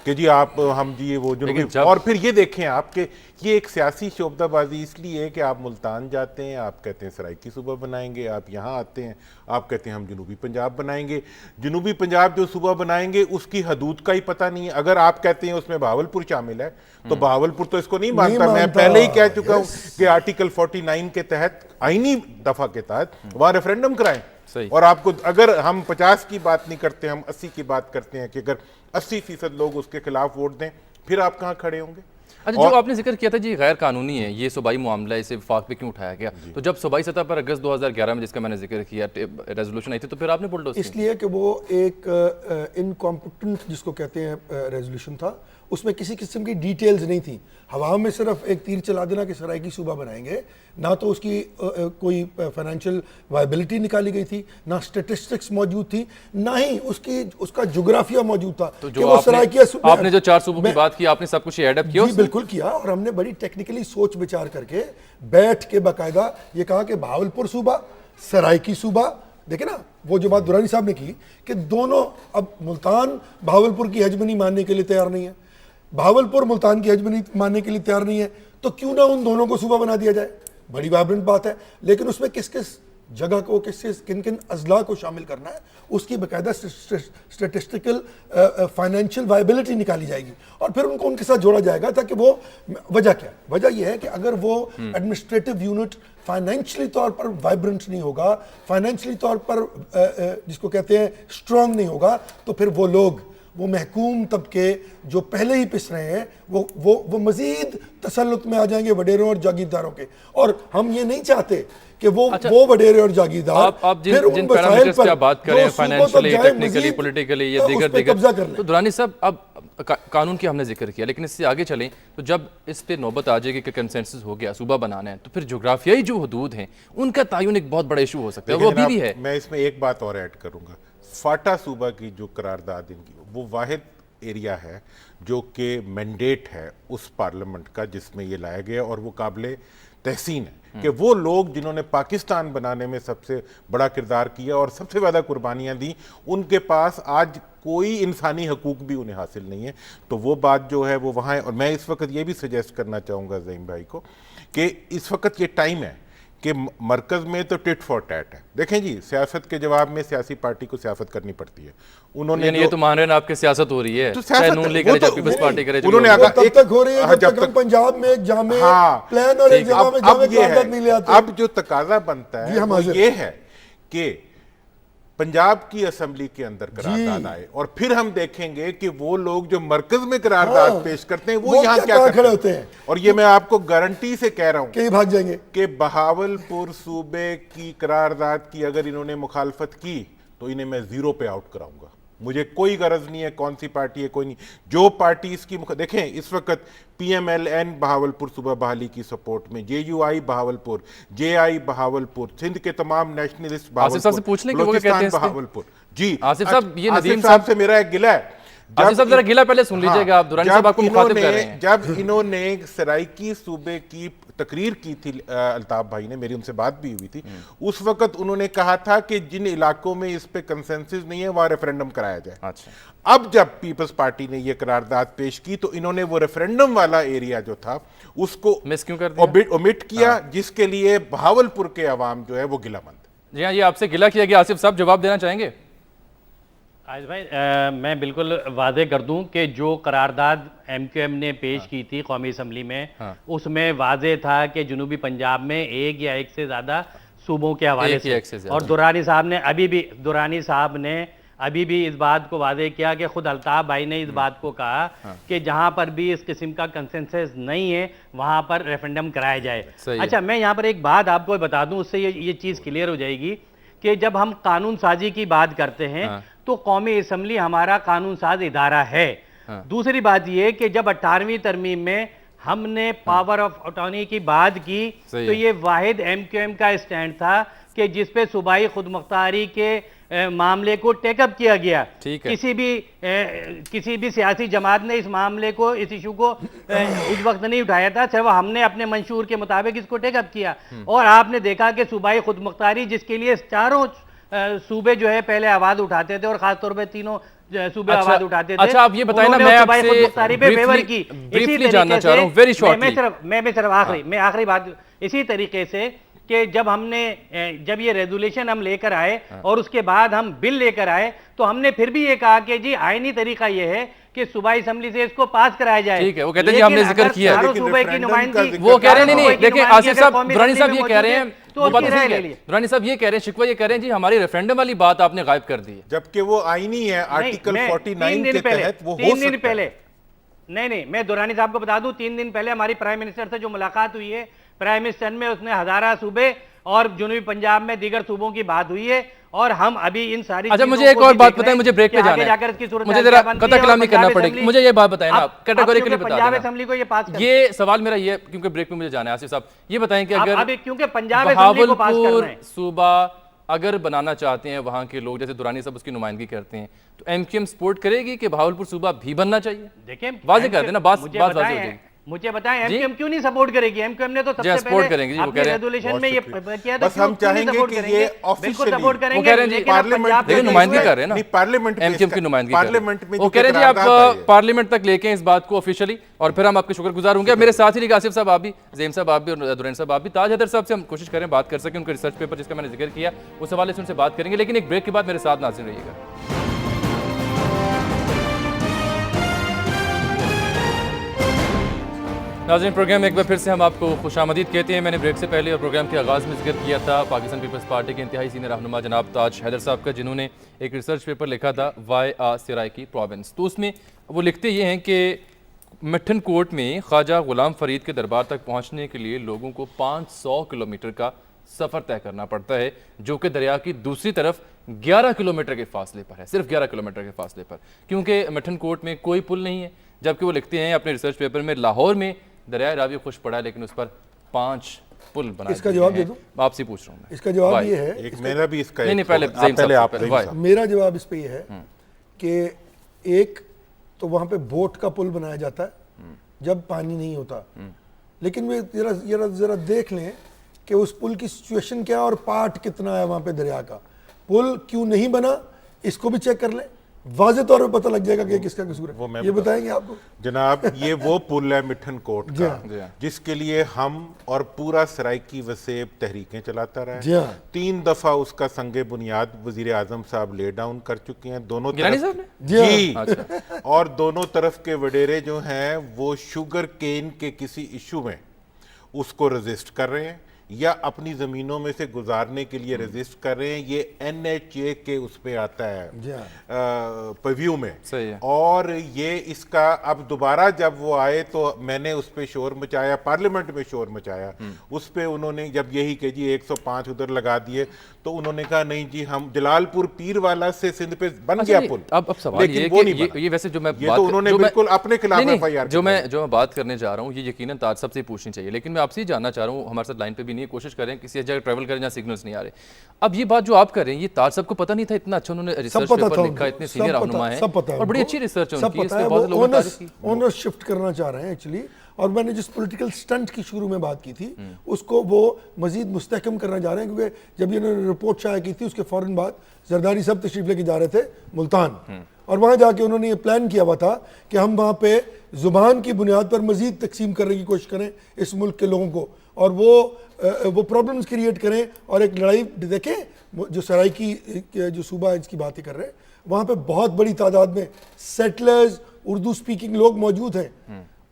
Speaker 3: कि जी आप हम जी वो जो, और फिर ये देखें आप कि ये एक सियासी शोबदाबाजी इसलिए है कि आप मुल्तान जाते हैं, आप कहते हैं सराइकी सूबा बनाएंगे, आप यहाँ आते हैं आप कहते हैं हम जनूबी पंजाब बनाएंगे। जनूबी पंजाब जो सूबा बनाएंगे उसकी हदूद का ही पता नहीं है। अगर आप कहते हैं उसमें बहावलपुर शामिल है तो बहावलपुर तो इसको नहीं मानता। मैं पहले ही कह चुका हूँ कि आर्टिकल 49 के तहत, आईनी दफा के तहत वहाँ रेफरेंडम कराएं। और आपको, अगर हम 50 की बात नहीं करते, हम 80 की बात करते हैं कि अगर 80% लोग उसके खिलाफ वोट दें, फिर आप कहाँ खड़े होंगे?
Speaker 1: अच्छा, जो आपने जिक्र किया था जी गैर कानूनी है ये सूबाई मामला, इसे वफाक पे क्यों उठाया गया? तो जब सूबाई सतह पर अगस्त 2011 में जिसका मैंने जिक्र किया रेजोल्यूशन आई थी, तो फिर आपने बुलडोज़र
Speaker 4: इसलिए कि वो एक इनकॉम्पिटेंट जिसको कहते हैं रेजोल्यूशन था, उसमें किसी किस्म की डिटेल्स नहीं थी। हवा में सिर्फ एक तीर चला देना कि सराइकी सूबा बनाएंगे, ना तो उसकी कोई फाइनेंशियल वायबिलिटी निकाली गई थी, ना स्टेटिस्टिक्स मौजूद थी, ना ही उसका जोग्राफिया मौजूद था।
Speaker 1: तो जो आपने जो 4 सूबों की बात की, आपने सब कुछ ऐड अप किया?
Speaker 4: बिल्कुल किया, और हमने बड़ी टेक्निकली सोच विचार करके बैठ के बाकायदा ये कहा कि बहावलपुर सूबा, सराइकी सूबा, देखे ना वो जो बात दुरानी साहब ने की कि दोनों, अब मुल्तान बहावलपुर की हेजमनी मानने के लिए तैयार नहीं है, बहावलपुर मुल्तान की हेजमनी मानने के लिए तैयार नहीं है, तो क्यों ना उन दोनों को सूबा बना दिया जाए। बड़ी वाइब्रेंट बात है। लेकिन उसमें किस किस जगह को, किन किन अजला को शामिल करना है, उसकी बाकायदा स्टेटिस्टिकल फाइनेंशियल वायबिलिटी निकाली जाएगी और फिर उनको उनके साथ जोड़ा जाएगा, ताकि वो, वजह क्या, वजह यह है कि अगर वो एडमिनिस्ट्रेटिव यूनिट फाइनेंशियली तौर पर वाइब्रेंट नहीं होगा, फाइनेंशियली तौर पर जिसको कहते हैं स्ट्रांग नहीं होगा, तो फिर वो लोग, वो महकूम तबके जो पहले ही पिस रहे हैं, वो मजीद तसल्लुत में आ जाएंगे वडेरों और जागीरदारों के। और हम ये नहीं चाहते कि वो वडेरे और जागीरदार
Speaker 1: आप जिन पैरामीटर्स की आप बात करें, फाइनेंशियली, टेक्निकली, पॉलिटिकली, ये दीगर, तो दुरानी साहब अब कानून की हमने जिक्र किया, लेकिन इससे आगे चलें तो जब इस पे नौबत आ जाएगी कि कंसेंसस हो गया, सूबा बनाना है, तो फिर जोग्राफियाई जो हदूद हैं उनका तयन एक बहुत बड़ा इशू हो सकता है। वो अभी भी है।
Speaker 3: मैं इसमें एक बात और ऐड करूंगा। फाटा सूबा की जो करारदाद इनकी, वो वाहिद एरिया है जो कि मैंडेट है उस पार्लियामेंट का जिसमें ये लाया गया, और वो काबिल तहसीन है कि वो लोग जिन्होंने पाकिस्तान बनाने में सबसे बड़ा किरदार किया और सबसे ज़्यादा कुर्बानियाँ दी, उनके पास आज कोई इंसानी हकूक भी उन्हें हासिल नहीं है। तो वो बात जो है वो वहाँ है। और मैं इस वक्त ये भी सजेस्ट करना चाहूँगा ज़हीम भाई को कि इस वक्त ये टाइम है कि मरकज़ में तो टिट फॉर टैट है। देखें जी, सियासत के जवाब में सियासी पार्टी को सियासत करनी पड़ती है। उन्होंने
Speaker 1: ये तो मान रहे हैं आपके सियासत हो रही है,
Speaker 3: तो
Speaker 1: चाहे नून लीग करे, चाहे पीपल्स पार्टी करे,
Speaker 3: उन्होंने
Speaker 4: तब तक हो रही है जब तक हम पंजाब में एक जामे प्लान और एक जगह में जामे कागज नहीं ले आते।
Speaker 3: अब जो तकाजा बनता है वो ये है कि पंजाब की असेंबली के अंदर करारदाद आए, और फिर हम देखेंगे कि वो लोग जो मरकज में करारदाद पेश करते हैं वो यहाँ क्या खड़े होते हैं। और ये मैं आपको गारंटी से कह रहा हूँ
Speaker 4: कि भाग जाएंगे
Speaker 3: कि बहावलपुर सूबे की करारदाद की अगर इन्होंने मुखालफत की तो इन्हें मैं 0 पे आउट कराऊंगा। मुझे कोई गरज नहीं है कौन सी पार्टी है, कोई नहीं। जो पार्टी इसकी देखें, इस वक्त PMLN बहावलपुर सूबा बहाली की सपोर्ट में, JUI बहावलपुर, JI बहावलपुर, सिंध के तमाम नेशनलिस्ट बहावलपुर,
Speaker 1: पूछ लें कि वो क्या कहते हैं
Speaker 3: बहावलपुर। जी
Speaker 1: आसिफ साहब, ये
Speaker 3: आसिफ साहब से मेरा एक गिला है
Speaker 1: आसिफ साहब जरा गिला पहले सुन लीजिएगा, आप दुरानी साहब आपको मुखातिब कर रहे हैं।
Speaker 3: जब इन्होंने सराइकी सूबे की तकरीर की थी अल्ताफ भाई ने, मेरी उनसे बात भी हुई थी, उस वक्त उन्होंने कहा था कि जिन इलाकों में इस पे कंसेंसस नहीं है वहां रेफरेंडम कराया जाए।
Speaker 1: अच्छा,
Speaker 3: अब जब पीपल्स पार्टी ने यह करारदाद पेश की तो इन्होंने वो रेफरेंडम वाला एरिया जो था उसको
Speaker 1: मिस क्यों कर दिया?
Speaker 3: ओमिट किया, जिसके लिए बहावलपुर के अवाम जो है वो गिलामंद।
Speaker 1: जी हाँ, ये आपसे गिला किया गया। आसिफ साहब जवाब देना चाहेंगे?
Speaker 2: आज भाई मैं बिल्कुल वादे कर दूं कि जो करारदाद एमक्यूएम ने पेश की थी कौमी असम्बली में, उसमें वाजे था कि जनूबी पंजाब में एक या एक से ज़्यादा सूबों के हवाले से, और दुरानी साहब ने अभी भी इस बात को वादे किया कि खुद अल्ताफ भाई ने इस बात को कहा कि जहां पर भी इस किस्म का कंसेंसस नहीं है वहां पर रेफरेंडम कराया जाए। अच्छा, मैं यहाँ पर एक बात आपको बता दूं, उससे ये चीज़ क्लियर हो जाएगी कि जब हम कानून साजी की बात करते हैं तो कौमी असम्बली हमारा कानून साज इदारा है। दूसरी बात यह कि जब 18वीं तरमीम में हमने पावर ऑफ अटॉर्नी की बात की तो ये वाहिद एमक्यूएम का स्टैंड था कि जिस पे सूबाई खुदमुख्तारी के मामले को टेकअप किया गया। किसी भी सियासी जमात ने इस मामले को, इस इशू को उस वक्त नहीं उठाया था, सिर्फ हमने अपने मंशूर के मुताबिक इसको टेकअप किया। और आपने देखा कि सूबाई खुदमुख्तारी जिसके लिए चारों सूबे जो है पहले आवाज उठाते थे और खासतौर पे तीनों सूबे आवाज उठाते थे।
Speaker 1: अच्छा, आप ये बताएं ना, मैं आपसे ब्रीफली जानना चाह रहा हूं, वेरी शॉर्टली।
Speaker 2: मैं सिर्फ आखिरी बात, इसी तरीके से कि जब ये रेजोल्यूशन हम लेकर आए और उसके बाद हम बिल लेकर आए तो हमने फिर भी ये कहा कि जी आईनी तरीका ये है कि सूबाई असेंबली से इसको पास कराया जाए।
Speaker 1: ठीक है, वो कहते हैं जी हमने जिक्र किया,
Speaker 2: सूबे की नुमाइंदगी,
Speaker 1: वो कह रहे नहीं, देखिए आसिफ साहब, दुरानी साहब ये कह रहे हैं, दुरानी साहब ये कह रहे हैं, शिकवा ये कह रहे हैं जी हमारी रेफरेंडम वाली बात आपने गायब कर दी है,
Speaker 3: जबकि वो आईनी है, आर्टिकल 49 के तहत वो हो सकता है।
Speaker 2: 3 दिन पहले, नहीं, मैं दुरानी साहब को बता दूं, 3 दिन पहले हमारी प्राइम मिनिस्टर से जो मुलाकात हुई है, प्राइम मिनिस्टर में उसने हजारा सूबे और जनूबी पंजाब में दीगर सूबों की बात हुई है और हम अभी इन सारी।
Speaker 1: अच्छा, मुझे एक और बात बताएं, मुझे ब्रेक पे जाना है, मुझे जरा कतई कलामी करना पड़ेगा, मुझे ये बात बताएं ना, कैटेगोरिकली बता
Speaker 2: पंजाब असेंबली को ये पास कर,
Speaker 1: ये सवाल मेरा ये, क्योंकि ब्रेक पे मुझे जाना है। आसिफ साहब ये बताएं कि अगर
Speaker 2: क्योंकि पंजाब असेंबली को पास करना है,
Speaker 1: सूबा अगर बनाना चाहते हैं वहां के लोग, जैसे दुरानी साहब उसकी नुमाइंदगी करते हैं, तो एमक्यूएम सपोर्ट करेगी कि भावलपुर सूबा भी बनना चाहिए?
Speaker 2: देखिए,
Speaker 1: वाजे कर देना, बात वाजे हो जाएगी।
Speaker 2: मुझे बताएं एमक्यूएम क्यों नहीं सपोर्ट करेगी? एमक्यूएम ने तो सबसे
Speaker 1: पहले करेंगे,
Speaker 2: अपने रेजोल्यूशन में ये किया था।
Speaker 3: बस हम चाहेंगे कि ये ऑफिशियली
Speaker 2: सपोर्ट करेंगे,
Speaker 1: वो कह रहे हैं जी
Speaker 3: पार्लियामेंट
Speaker 1: देखिए नुमाइंदगी कर रहे हैं ना,
Speaker 3: नहीं पार्लियामेंट
Speaker 1: एमक्यूएम की नुमाइंदगी
Speaker 3: पार्लियामेंट में
Speaker 1: वो कह रहे हैं जी आप पार्लियामेंट तक लेके इस बात को ऑफिशियली, और फिर हम आपके शुक्रगुजार होंगे। मेरे साथ ही आसिफ साहब आप भी, ज़ेम साहब आप भी और दुरानी साहब आप भी, ताज हैदर साहब से हम कोशिश करें बात कर सकें, उनका रिसर्च पेपर जिसका मैंने जिक्र किया उस हवाले से उनसे बात करेंगे, लेकिन एक ब्रेक के बाद मेरे साथ नाज़िर रहिएगा। नाज़रीन, प्रोग्राम एक बार फिर से हम आपको खुशामदीद कहते हैं। मैंने ब्रेक से पहले और प्रोग्राम के आगाज़ में जिक्र किया था पाकिस्तान पीपल्स पार्टी के इंतहाई सीनियर रहनुमा जनाब ताज हैदर साहब का, जिन्होंने एक रिसर्च पेपर लिखा था वाई आ सराइकी प्रोविंस। तो उसमें वो लिखते ये हैं कि मिठन कोट में ख्वाजा गुलाम फरीद के दरबार तक पहुँचने के लिए लोगों को 500 किलोमीटर का सफ़र तय करना पड़ता है, जो कि दरिया की दूसरी तरफ 11 किलोमीटर के फासले पर है, सिर्फ 11 किलोमीटर के फासले पर, क्योंकि मिठन कोट में कोई पुल नहीं है। जबकि वो लिखते हैं अपने रिसर्च पेपर में लाहौर में दरिया रावी खुश पड़ा है लेकिन उस पर 5 पुल बनाए।
Speaker 4: इसका जवाब दे दूं?
Speaker 1: आपसे पूछ रहा हूं मैं।
Speaker 4: इसका जवाब ये है,
Speaker 3: एक मेरा भी इसका
Speaker 1: नहीं पहले आप,
Speaker 4: मेरा जवाब इस पे ये है कि एक तो वहां पे बोट का पुल बनाया जाता है जब पानी नहीं होता, लेकिन वे जरा देख लें कि उस पुल की सिचुएशन क्या है और पार्ट कितना है वहां पे दरिया का। पुल क्यों नहीं बना इसको भी चेक कर लें, वाज़े तौर पे पता लग जाएगा कि किसका कसूर है। ये बताएंगे आपको
Speaker 3: जनाब, ये वो पुल है मिठन कोट का जिसके लिए हम और पूरा सराइकी वसेब तहरीकें चलाता रहा है। 3 दफा उसका संगे बुनियाद वजीर आजम साहब ले डाउन कर चुके हैं, दोनों तरफ जी, और दोनों तरफ के वडेरे जो हैं वो शुगर केन के किसी इशू में उसको रजिस्ट कर रहे हैं या अपनी जमीनों में से गुजारने के लिए रजिस्ट कर रहे हैं। ये NHA के उस पे आता है पव्यू में,
Speaker 1: सही है।
Speaker 3: और ये इसका अब दोबारा जब वो आए तो मैंने उस पे शोर मचाया, पार्लियामेंट में शोर मचाया, उस पे उन्होंने जब यही कि जी 105 उधर लगा दिए तो उन्होंने कहा नहीं जी हम जलालपुर पीर वाला से सिंध पे बन गया पुल।
Speaker 1: अब सवाल
Speaker 3: लेकिन वो नहीं
Speaker 1: ये वैसे जो मैं
Speaker 3: ये तो उन्होंने बिल्कुल अपने खिलाफ FIR
Speaker 1: जो मैं बात करने जा रहा हूँ ये यकीनन ताज साहब से पूछनी चाहिए, लेकिन मैं आपसे जानना चाह रहा हूँ, हमारे साथ लाइन पे भी नहीं है, कोशिश करें किसी जगह ट्रैवल करें जहाँ सिग्नल्स नहीं आ रहे। अब ये बात जो आप कर रहे हैं, ये ताज साहब को पता नहीं था, इतना अच्छा उन्होंने रिसर्च पेपर लिखा, इतने सीनियर रहनुमा हैं और बड़ी अच्छी रिसर्च है उनकी, इसमें बहुत लोगों ने तारीफ की।
Speaker 4: ओनर शिफ्ट करना चाह रहे हैं एक्चुअली, और मैंने जिस पॉलिटिकल स्टंट की शुरू में बात की थी उसको वो मजीद मुस्तहकम करना चाह रहे हैं, क्योंकि जब इन्होंने रिपोर्ट शाया की थी उसके फौरन बाद जरदारी साहब तशरीफ लेके जा रहे थे मुल्तान, और वहाँ जाके उन्होंने ये प्लान किया हुआ था कि हम वहाँ पे ज़ुबान की बुनियाद पर मजीद तकसीम करने की कोशिश करें इस मुल्क के लोगों को, और वो प्रॉब्लम्स क्रिएट करें और एक लड़ाई देखें। जो सराइकी जो सूबा है इसकी बातें कर रहे हैं, वहाँ पे बहुत बड़ी तादाद में सेटलर्स उर्दू स्पीकिंग लोग मौजूद हैं,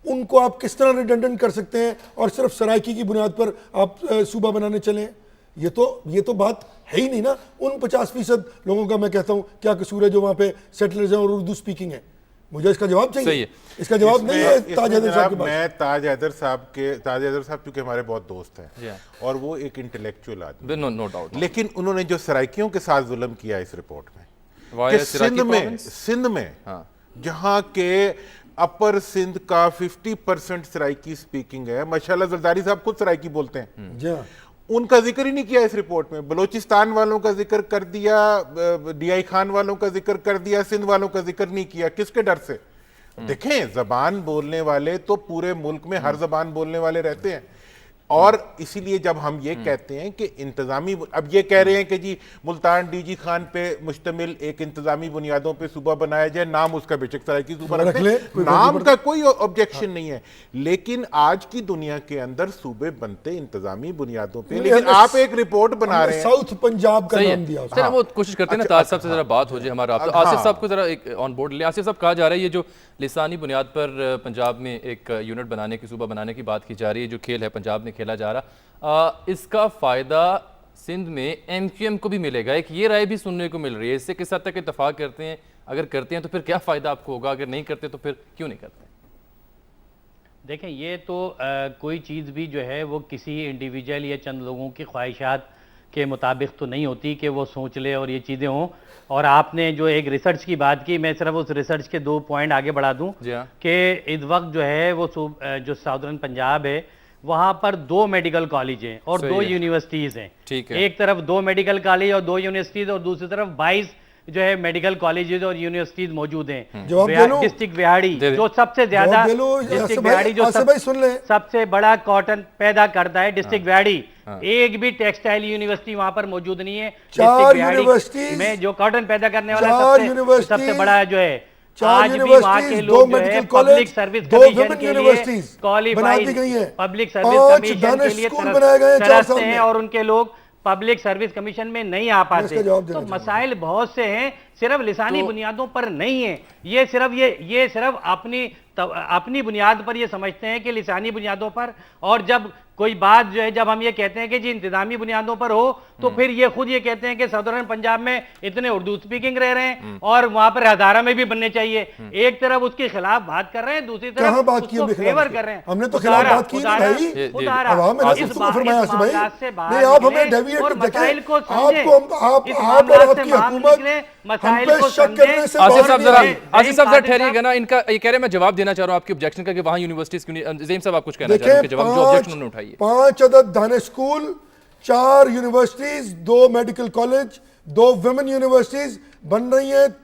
Speaker 4: उनको आप किस तरह रिडंडेंट कर सकते हैं और सिर्फ सराइकी की बुनियाद पर आप सूबा बनाने चलें? ये तो बात है ही नहीं ना। उन 50% लोगों का मैं कहता हूँ क्या कसूर है जो वहाँ पे सेटलर्स हैं और उर्दू स्पीकिंग है? मुझे इसका जवाब चाहिए। इसका जवाब नहीं है ताज हैदर साहब के पास।
Speaker 3: मैं ताज हैदर साहब क्योंकि हमारे बहुत दोस्त हैं और वो एक इंटेलेक्चुअल आदमी,
Speaker 1: नो डाउट,
Speaker 3: लेकिन उन्होंने जो सराइकियों के साथ जुल्म किया इस रिपोर्ट में कि सिंध में जहाँ के अपर सिंध का 50% सराइकी स्पीकिंग है, माशाल्लाह जरदारी साहब खुद सराइकी बोलते हैं,
Speaker 4: जी हाँ,
Speaker 3: उनका जिक्र ही नहीं किया इस रिपोर्ट में। बलोचिस्तान वालों का जिक्र कर दिया, डीआई खान वालों का जिक्र कर दिया, सिंध वालों का जिक्र नहीं किया। किसके डर से? देखें, जबान बोलने वाले तो पूरे मुल्क में हर जबान बोलने वाले रहते हैं, और इसीलिए जब हम ये कहते हैं कि इंतजामी, अब ये कह रहे हैं कि जी मुल्तान डीजी खान पे मुश्तमिल एक इंतजामी बुनियादों पे सूबा बनाया जाए, नाम उसका बेशक सराइकी सूबा रख ले, नाम का कोई ऑब्जेक्शन नहीं है, लेकिन आज की दुनिया के अंदर सूबे बनते इंतजामी बुनियादों पे, लेकिन आप एक रिपोर्ट बना रहे हैं
Speaker 4: साउथ पंजाब का नाम दिया।
Speaker 1: चलो वो कोशिश करते हैं ना ताज साहब से जरा बात हो जाए हमारा। आसिफ साहब को जरा एक ऑन बोर्ड ले। आसिफ साहब, कहा जा रहा है ये जो लिसानी बुनियाद पर पंजाब में एक यूनिट बनाने की, सूबा बनाने की बात की जा रही है, जो खेल है पंजाब में खेला जा रहा, इसका फायदा सिंध में एमक्यूएम को भी मिलेगा। एक ये राय भी सुनने को मिल रही है, इससे किस हद तक इत्तेफाक करते हैं? अगर करते हैं तो फिर क्या फायदा आपको होगा, अगर नहीं करते तो फिर क्यों नहीं करते?
Speaker 2: देखें, ये तो कोई चीज़ भी जो है वो किसी इंडिविजुअल या चंद लोगों की ख्वाहिशात के मुताबिक तो नहीं होती कि वो सोच ले और ये चीज़ें हों। और आपने जो एक रिसर्च की बात की, मैं सिर्फ उस रिसर्च के 2 पॉइंट आगे बढ़ा दूं कि इस वक्त जो है वो जो साउदर्न पंजाब है वहाँ पर 2 मेडिकल कॉलेज हैं और 2 यूनिवर्सिटीज़ हैं।
Speaker 1: ठीक है।
Speaker 2: एक तरफ 2 मेडिकल कॉलेज और 2 यूनिवर्सिटीज़, और दूसरी तरफ 22 जो है मेडिकल कॉलेजेस और यूनिवर्सिटीज मौजूद हैं। डिस्ट्रिक्ट विहाड़ी जो सबसे ज्यादा, डिस्ट्रिक्ट विहाड़ी जो सबसे बड़ा कॉटन पैदा करता है, डिस्ट्रिक्ट विहाड़ी, एक भी टेक्सटाइल यूनिवर्सिटी वहां पर मौजूद नहीं है।
Speaker 4: डिस्ट्रिक्ट विहाड़ी
Speaker 2: में जो कॉटन पैदा करने वाला सबसे बड़ा जो है, आज भी वहाँ के लोग जो है पब्लिक सर्विस कमीशन के लिए क्वालिफाइड पब्लिक सर्विस कमीशन के लिए तरसते हैं और उनके लोग पब्लिक सर्विस कमीशन में नहीं आ पाते। तो मसाइल बहुत से हैं, सिर्फ लिसानी बुनियादों पर नहीं है। ये सिर्फ अपनी बुनियाद पर ये समझते हैं कि लिसानी बुनियादों पर, और जब कोई बात जो है, जब हम ये कहते हैं कि जी इंतजामी बुनियादों पर हो, तो फिर ये खुद ये कहते हैं कि सदरन पंजाब में इतने उर्दू स्पीकिंग रह रहे हैं और वहां पर हजारा में भी बनने चाहिए। एक तरफ उसके खिलाफ बात कर रहे हैं, दूसरी तरफ उसको फेवर कर रहे हैं।
Speaker 4: हमने तो खिलाफ बात की नहीं भाई,
Speaker 1: और मसाइल को आसिफ साहब जरा ठहरिएगा ना, इनका ये कह रहे हैं, मैं जवाब देना चाह रहा हूं आपके ऑब्जेक्शन का कि वहां यूनिवर्सिटीज क्यों। ज़हीम साहब आप कुछ कहना चाह रहे हैं, जवाब जो ऑब्जेक्शन उन्होंने उठाई है।
Speaker 4: 5 अदद दाने school, 4 universities, 2 medical college, 2 women universities बन रही हैं।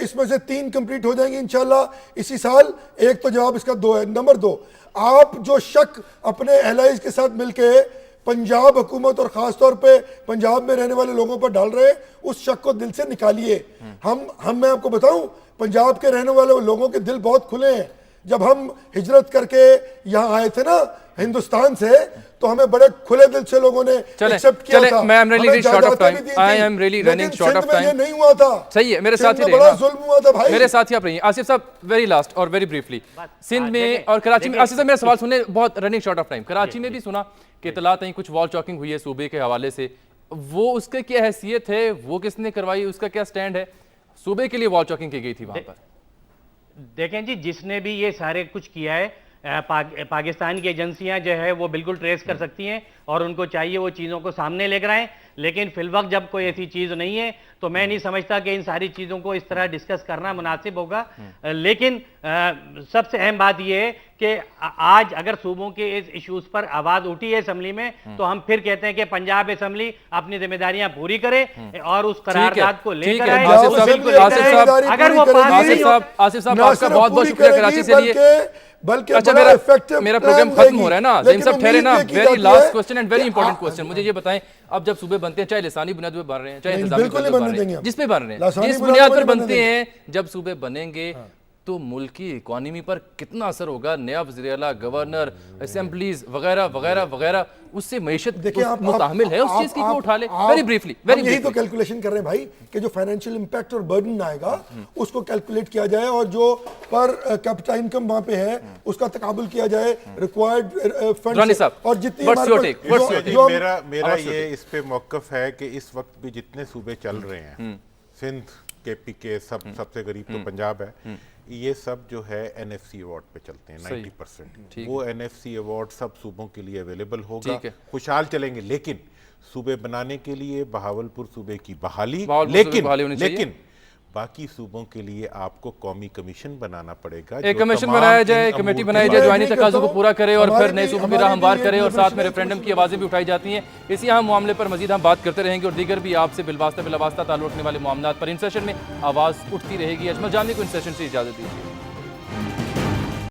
Speaker 4: इसमें से 3 कंप्लीट हो जाएंगी इंशाल्लाह इसी साल। एक तो जवाब इसका 2 है। नंबर 2, आप जो शक अपने एलाइज के साथ मिलके पंजाब हुकूमत और खास तौर पे पंजाब में रहने वाले लोगों पर डाल रहे, उस शक को दिल से निकालिए। मैं आपको बताऊं, पंजाब के रहने वाले लोगों के दिल बहुत खुले हैं। जब हम हिजरत करके यहाँ आए थे ना हिंदुस्तान से, तो हमें बड़े खुले दिल से लोगों ने एक्सेप्ट किया था।
Speaker 1: मैं am really short of time. I am really running short of time.
Speaker 4: ये नहीं हुआ था।
Speaker 1: सही है, मेरे साथ ही
Speaker 4: बड़ा जुल्म हुआ था भाई।
Speaker 1: मेरे साथ ही आप रहिए। आसिफ साहब, वेरी लास्ट और वेरी ब्रीफली, सिंध में और कराची में, आसिफ साहब मेरा सवाल सुनने, बहुत running short of time. Karachi में भी सुना कि इतलात आई कुछ वॉल चॉकिंग हुई है सूबे के हवाले से, वो उसके क्या हैसियत है, वो किसने करवाई, उसका क्या स्टैंड है? सूबे के लिए वॉल चॉकिंग की गई थी वहां पर।
Speaker 2: देखें जी, जिसने भी ये सारे कुछ किया है, पाकिस्तान की एजेंसियां जो है वो बिल्कुल ट्रेस कर सकती हैं और उनको चाहिए वो चीज़ों को सामने लेकर आएँ। लेकिन फिलवक्त जब कोई ऐसी चीज़ नहीं है तो मैं नहीं समझता कि इन सारी चीज़ों को इस तरह डिस्कस करना मुनासिब होगा। लेकिन सबसे अहम बात यह है कि आज अगर सूबों के इस इश्यूज पर आवाज़ उठी है असम्बली में तो हम फिर कहते हैं कि पंजाब असम्बली अपनी जिम्मेदारियां पूरी करे और उस करारदाद को लेकर आए।
Speaker 1: अगर वो आसिफ साहब आपका बहुत बहुत शुक्रिया कराची से लिए।
Speaker 4: बल्कि
Speaker 1: अच्छा, मेरा प्रोग्राम खत्म हो रहा है ना, जैन साहब ठहरे ना। Very last question and very important question, मुझे ये बताएं, अब जब सूबे बनते हैं चाहे लिसानी बुनियाद पर बन रहे हैं चाहे इंतजामी बुनियाद पर बन रहे हैं, जिस पे बन रहे हैं, जिस बुनियाद पर बनते हैं, जब सूबे बनेंगे तो मुल्क की इकोनॉमी पर कितना असर होगा, नया वज़ीर आला, गवर्नर, असेंबलीज वगैरह वगैरह वगैरह, उससे मईशत मुतामिल है उस चीज की, उठा ले। वेरी ब्रीफली,
Speaker 4: यही तो कैलकुलेशन कर रहे हैं भाई कि जो फाइनेंशियल इंपैक्ट और बर्डन आएगा उसको कैलकुलेट किया जाए और जो पर कैपिटा इनकम वहां पे है उसका तकाबुल किया जाए रिक्वायर्ड फंड्स और जितनी
Speaker 3: मेरा ये इस पे मौकफ है कि इस वक्त भी जितने सूबे चल रहे हैं, सिंध के पीके सबसे गरीब तो पंजाब है, ये सब जो है एनएफसी अवार्ड पे चलते हैं 90%। वो एनएफसी अवार्ड सब सूबों के लिए अवेलेबल होगा, खुशहाल चलेंगे। लेकिन सूबे बनाने के लिए बहावलपुर सूबे की बहाली, लेकिन बाकी सूबों के लिए आपको कौमी कमीशन बनाना पड़ेगा,
Speaker 1: एक कमीशन बनाया जाए, कमेटी बनाई जाए जो आईनी तकाज़ों को पूरा करे और फिर नए सूबों की राह हमवार करे और साथ में रेफरेंडम की आवाज़ें भी उठाई जाती हैं। इसी अहम मामले पर मजीद हम बात करते रहेंगे और दीगर भी आपसे बिलवास्ता ताल्लुक़ रखने वाले मामलात पर इन सेशन में आवाज़ उठती रहेगी। अजमल जामी को इन सेशन से इजाज़त दीजिए।